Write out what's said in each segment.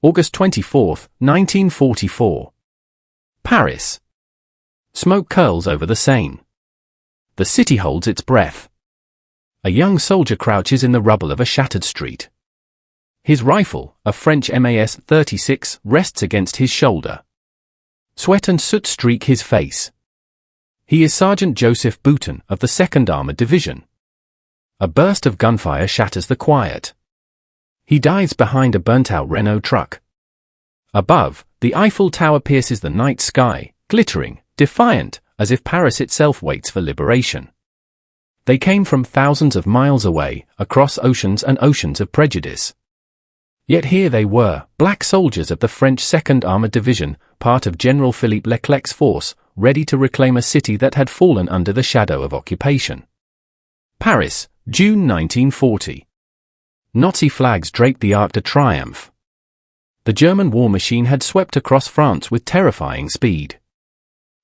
August 24, 1944. Paris. Smoke curls over the Seine. The city holds its breath. A young soldier crouches in the rubble of a shattered street. His rifle, a French MAS-36, rests against his shoulder. Sweat and soot streak his face. He is Sergeant Joseph Boutin of the 2nd Armored Division. A burst of gunfire shatters the quiet. He dives behind a burnt-out Renault truck. Above, the Eiffel Tower pierces the night sky, glittering, defiant, as if Paris itself waits for liberation. They came from thousands of miles away, across oceans and oceans of prejudice. Yet here they were, black soldiers of the French 2nd Armored Division, part of General Philippe Leclerc's force, ready to reclaim a city that had fallen under the shadow of occupation. Paris, June 1940. Nazi flags draped the Arc de Triomphe. The German war machine had swept across France with terrifying speed.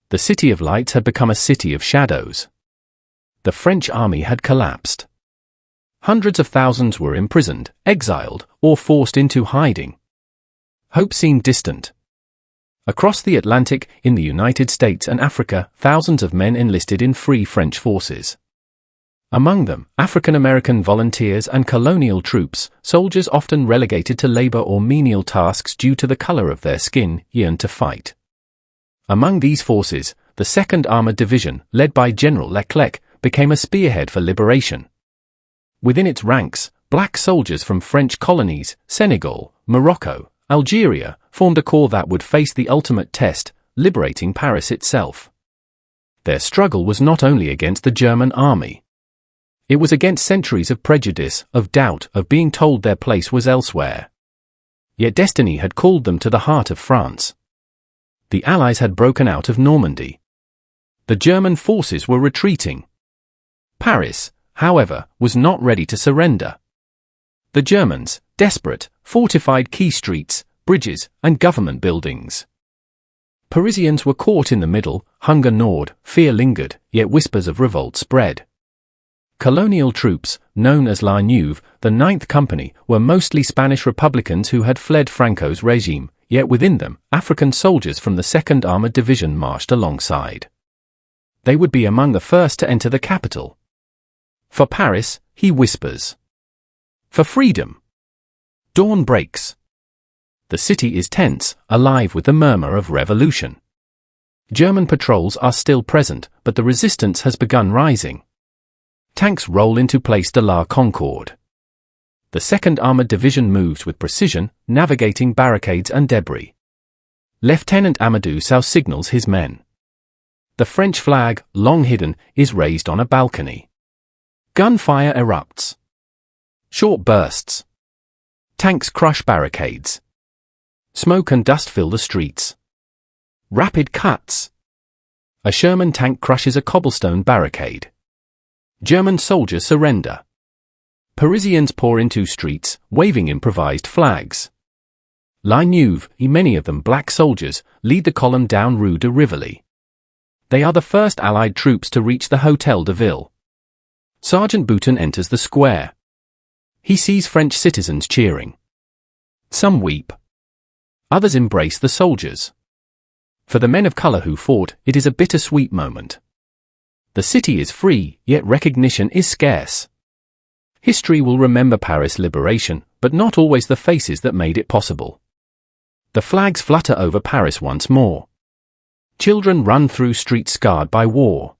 The City of Lights had become a city of shadows. The French army had collapsed. Hundreds of thousands were imprisoned, exiled, or forced into hiding. Hope seemed distant. Across the Atlantic, in the United States and Africa, thousands of men enlisted in Free French forces. Among them, African-American volunteers and colonial troops, soldiers often relegated to labor or menial tasks due to the color of their skin, yearned to fight. Among these forces, the 2nd Armored Division, led by General Leclerc, became a spearhead for liberation. Within its ranks, black soldiers from French colonies, Senegal, Morocco, Algeria, formed a corps that would face the ultimate test, liberating Paris itself. Their struggle was not only against the German army. It was against centuries of prejudice, of doubt, of being told their place was elsewhere. Yet destiny had called them to the heart of France. The Allies had broken out of Normandy. The German forces were retreating. Paris, however, was not ready to surrender. The Germans, desperate, fortified key streets, bridges, and government buildings. Parisians were caught in the middle, hunger gnawed, fear lingered, yet whispers of revolt spread. Colonial troops, known as La Neuve, the 9th Company, were mostly Spanish Republicans who had fled Franco's regime, yet within them, African soldiers from the 2nd Armored Division marched alongside. They would be among the first to enter the capital. For Paris, he whispers. For freedom. Dawn breaks. The city is tense, alive with the murmur of revolution. German patrols are still present, but the resistance has begun rising. Tanks roll into Place de la Concorde. The 2nd Armored Division moves with precision, navigating barricades and debris. Lieutenant Amadou Sow signals his men. The French flag, long hidden, is raised on a balcony. Gunfire erupts. Short bursts. Tanks crush barricades. Smoke and dust fill the streets. Rapid cuts. A Sherman tank crushes a cobblestone barricade. German soldiers surrender. Parisians pour into streets, waving improvised flags. La Neuve, many of them black soldiers, lead the column down Rue de Rivoli. They are the first Allied troops to reach the Hôtel de Ville. Sergeant Boutin enters the square. He sees French citizens cheering. Some weep. Others embrace the soldiers. For the men of color who fought, it is a bittersweet moment. The city is free, yet recognition is scarce. History will remember Paris' liberation, but not always the faces that made it possible. The flags flutter over Paris once more. Children run through streets scarred by war.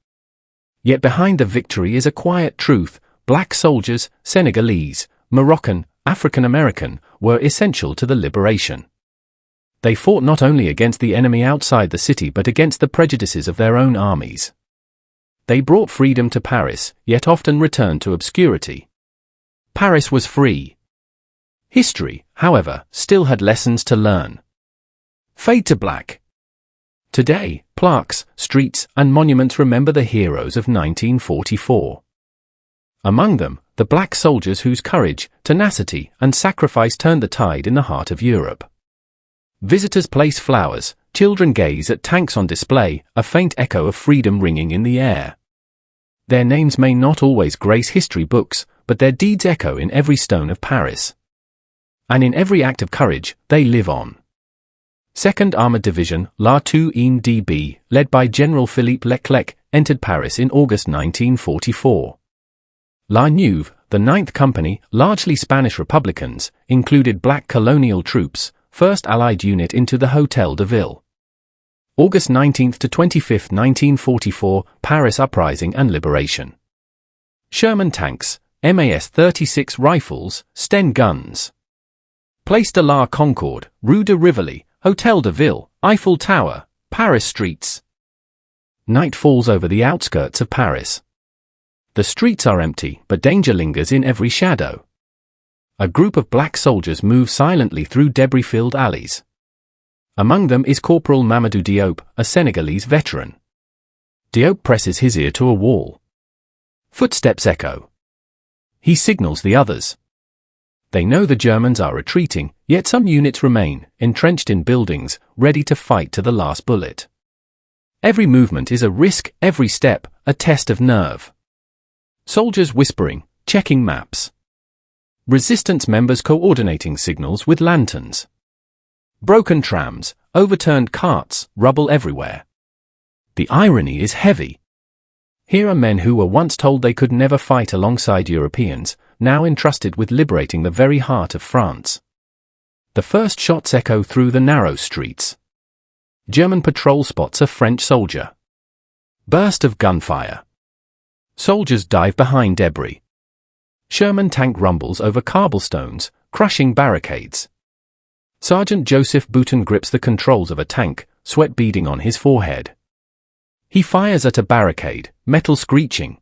Yet behind the victory is a quiet truth: black soldiers, Senegalese, Moroccan, African-American, were essential to the liberation. They fought not only against the enemy outside the city but against the prejudices of their own armies. They brought freedom to Paris, yet often returned to obscurity. Paris was free. History, however, still had lessons to learn. Fade to black. Today, plaques, streets, and monuments remember the heroes of 1944. Among them, the black soldiers whose courage, tenacity, and sacrifice turned the tide in the heart of Europe. Visitors place flowers, children gaze at tanks on display, a faint echo of freedom ringing in the air. Their names may not always grace history books, but their deeds echo in every stone of Paris. And in every act of courage, they live on. 2nd Armored Division, La 2e DB, led by General Philippe Leclerc, entered Paris in August 1944. La Neuve, the 9th Company, largely Spanish Republicans, included black colonial troops, 1st Allied unit into the Hôtel de Ville. August 19 to 25, 1944, Paris Uprising and Liberation. Sherman tanks, MAS 36 rifles, Sten guns. Place de la Concorde, Rue de Rivoli, Hôtel de Ville, Eiffel Tower, Paris streets. Night falls over the outskirts of Paris. The streets are empty, but danger lingers in every shadow. A group of black soldiers move silently through debris-filled alleys. Among them is Corporal Mamadou Diop, a Senegalese veteran. Diop presses his ear to a wall. Footsteps echo. He signals the others. They know the Germans are retreating, yet some units remain, entrenched in buildings, ready to fight to the last bullet. Every movement is a risk, every step, a test of nerve. Soldiers whispering, checking maps. Resistance members coordinating signals with lanterns. Broken trams, overturned carts, rubble everywhere. The irony is heavy. Here are men who were once told they could never fight alongside Europeans, now entrusted with liberating the very heart of France. The first shots echo through the narrow streets. German patrol spots a French soldier. Burst of gunfire. Soldiers dive behind debris. Sherman tank rumbles over cobblestones, crushing barricades. Sergeant Joseph Boutin grips the controls of a tank, sweat beading on his forehead. He fires at a barricade, metal screeching.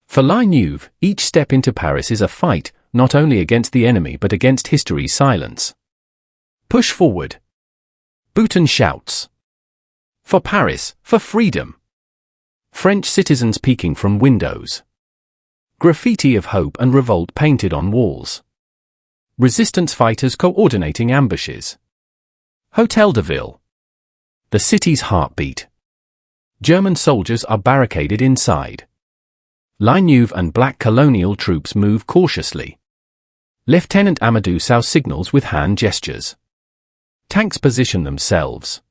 For La Neuve, each step into Paris is a fight, not only against the enemy but against history's silence. Push forward. Boutin shouts. For Paris, for freedom. French citizens peeking from windows. Graffiti of hope and revolt painted on walls. Resistance fighters coordinating ambushes. Hôtel de Ville. The city's heartbeat. German soldiers are barricaded inside. La Neuve and black colonial troops move cautiously. Lieutenant Amadou Sow signals with hand gestures. Tanks position themselves.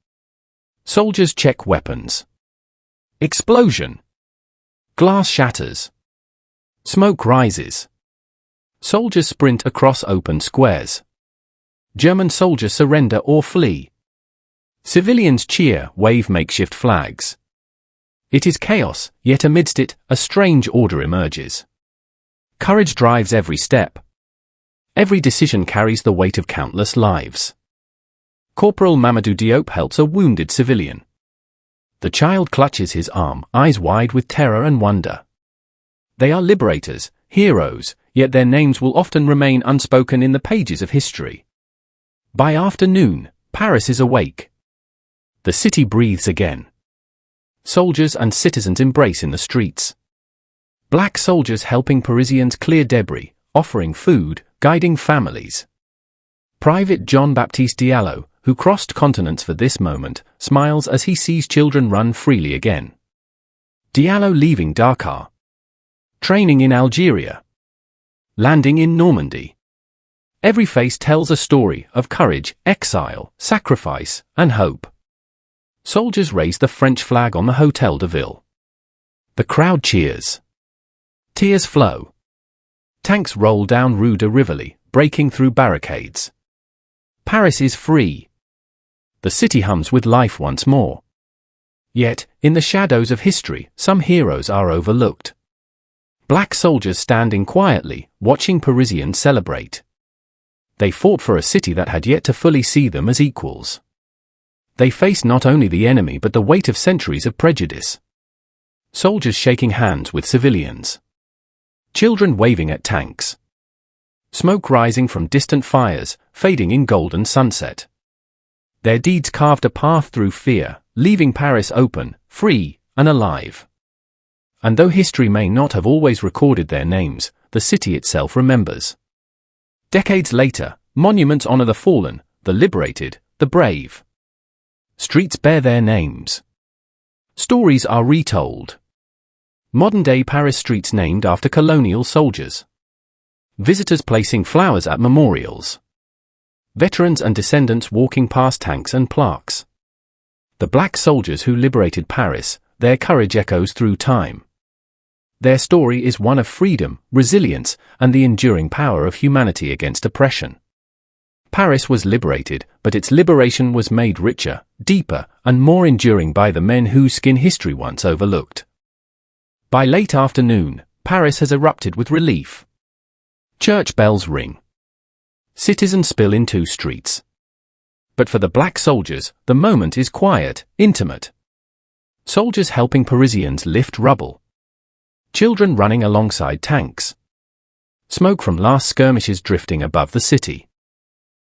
Soldiers check weapons. Explosion. Glass shatters. Smoke rises. Soldiers sprint across open squares. German soldiers surrender or flee. Civilians cheer, wave makeshift flags. It is chaos, yet amidst it, a strange order emerges. Courage drives every step. Every decision carries the weight of countless lives. Corporal Mamadou Diop helps a wounded civilian. The child clutches his arm, eyes wide with terror and wonder. They are liberators, heroes, yet their names will often remain unspoken in the pages of history. By afternoon, Paris is awake. The city breathes again. Soldiers and citizens embrace in the streets. Black soldiers helping Parisians clear debris, offering food, guiding families. Private Jean-Baptiste Diallo, who crossed continents for this moment, smiles as he sees children run freely again. Diallo leaving Dakar. Training in Algeria. Landing in Normandy. Every face tells a story of courage, exile, sacrifice, and hope. Soldiers raise the French flag on the Hôtel de Ville. The crowd cheers. Tears flow. Tanks roll down Rue de Rivoli, breaking through barricades. Paris is free. The city hums with life once more. Yet, in the shadows of history, some heroes are overlooked. Black soldiers standing quietly, watching Parisians celebrate. They fought for a city that had yet to fully see them as equals. They faced not only the enemy but the weight of centuries of prejudice. Soldiers shaking hands with civilians. Children waving at tanks. Smoke rising from distant fires, fading in golden sunset. Their deeds carved a path through fear, leaving Paris open, free, and alive. And though history may not have always recorded their names, the city itself remembers. Decades later, monuments honor the fallen, the liberated, the brave. Streets bear their names. Stories are retold. Modern-day Paris streets named after colonial soldiers. Visitors placing flowers at memorials. veterans and descendants walking past tanks and plaques. The black soldiers who liberated Paris, their courage echoes through time. Their story is one of freedom, resilience, and the enduring power of humanity against oppression. Paris was liberated, but its liberation was made richer, deeper, and more enduring by the men whose skin history once overlooked. By late afternoon, Paris has erupted with relief. Church bells ring. Citizens spill into streets. But for the black soldiers, the moment is quiet, intimate. Soldiers helping Parisians lift rubble. Children running alongside tanks. Smoke from last skirmishes drifting above the city.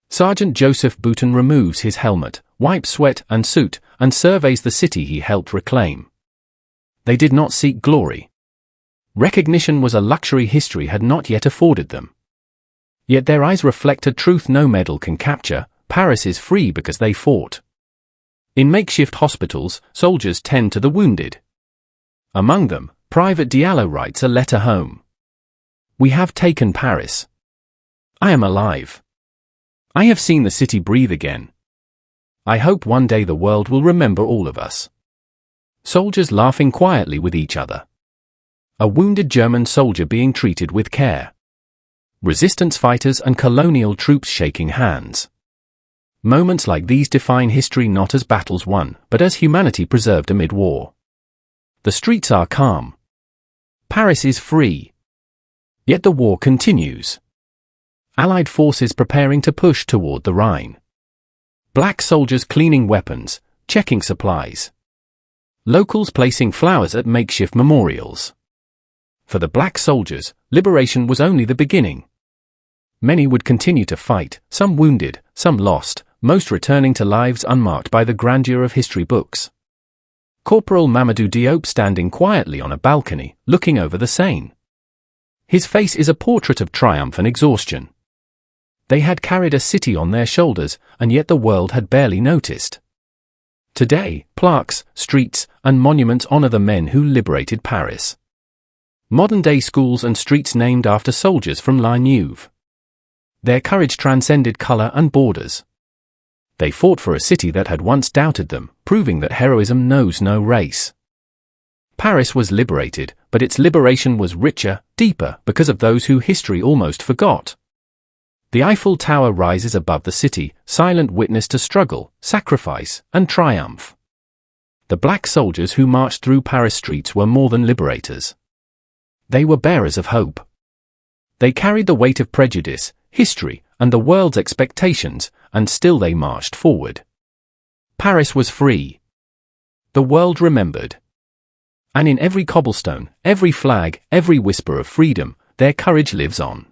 Sergeant Joseph Boutin removes his helmet, wipes sweat and soot, and surveys the city he helped reclaim. They did not seek glory. Recognition was a luxury history had not yet afforded them. Yet their eyes reflect a truth no medal can capture: Paris is free because they fought. In makeshift hospitals, soldiers tend to the wounded. Among them, Private Diallo writes a letter home. "We have taken Paris. I am alive. I have seen the city breathe again. I hope one day the world will remember all of us." Soldiers laughing quietly with each other. A wounded German soldier being treated with care. Resistance fighters and colonial troops shaking hands. Moments like these define history not as battles won, but as humanity preserved amid war. The streets are calm. Paris is free. Yet the war continues. Allied forces preparing to push toward the Rhine. Black soldiers cleaning weapons, checking supplies. Locals placing flowers at makeshift memorials. For the black soldiers, liberation was only the beginning. Many would continue to fight, some wounded, some lost, most returning to lives unmarked by the grandeur of history books. Corporal Mamadou Diop standing quietly on a balcony, looking over the Seine. His face is a portrait of triumph and exhaustion. They had carried a city on their shoulders, and yet the world had barely noticed. Today, plaques, streets, and monuments honor the men who liberated Paris. Modern-day schools and streets named after soldiers from La Neuve. Their courage transcended color and borders. They fought for a city that had once doubted them, proving that heroism knows no race. Paris was liberated, but its liberation was richer, deeper, because of those who history almost forgot. The Eiffel Tower rises above the city, silent witness to struggle, sacrifice, and triumph. The black soldiers who marched through Paris streets were more than liberators. They were bearers of hope. They carried the weight of prejudice, history, and the world's expectations, and still they marched forward. Paris was free. The world remembered. And in every cobblestone, every flag, every whisper of freedom, their courage lives on.